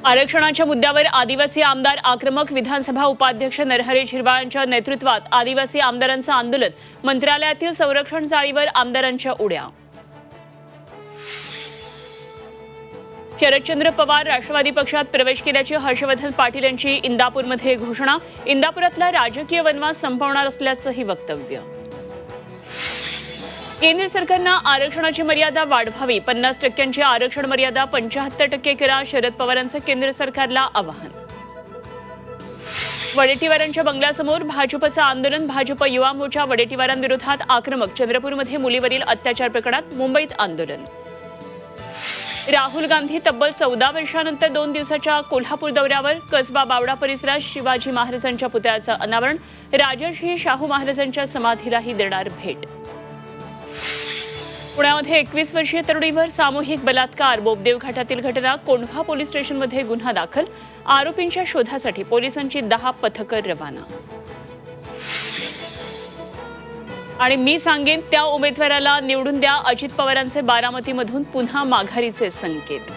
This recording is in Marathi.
आरक्षणाच्या मुद्द्यावर आदिवासी आमदार आक्रमक. विधानसभा उपाध्यक्ष नरहरी झिरवाळांच्या नेतृत्वात आदिवासी आमदारांचं आंदोलन. मंत्रालयातील संरक्षण जाळीवर आमदारांच्या उड्या. शरदचंद्र पवार राष्ट्रवादी पक्षात प्रवेश केल्याची हर्षवर्धन पाटील यांची इंदापूरमध्ये घोषणा. इंदापुरातला राजकीय वनवास संपवणार असल्याचंही वक्तव्य. केंद्र सरकारनं आरक्षणाची मर्यादा वाढवावी. 50% आरक्षण मर्यादा 75% करा. शरद पवारांचं केंद्र सरकारला आवाहन. वडेट्टीवारांच्या बंगल्यासमोर भाजपचं आंदोलन. भाजप युवा मोर्चा वडेट्टीवारांविरोधात आक्रमक. चंद्रपूरमध्ये मुलीवरील अत्याचार प्रकरणात मुंबईत आंदोलन. राहुल गांधी तब्बल 14 वर्षांनंतर 2 दिवसाच्या कोल्हापूर दौऱ्यावर. कसबा बावडा परिसरात शिवाजी महाराजांच्या पुतळ्याचं अनावरण. राजर्षी शाहू महाराजांच्या समाधीलाही देणार भेट. पुण्यामध्ये 21 वर्षीय तरुणीवर सामूहिक बलात्कार. बोबदेव घाटातील घटना. कोंढवा पोलीस स्टेशनमध्ये गुन्हा दाखल. आरोपींच्या शोधासाठी पोलिसांची 10 पथकं रवाना. आणि मी सांगेन त्या उमेदवाराला निवडून द्या. अजित पवारांचे बारामतीमधून पुन्हा माघारीचे संकेत.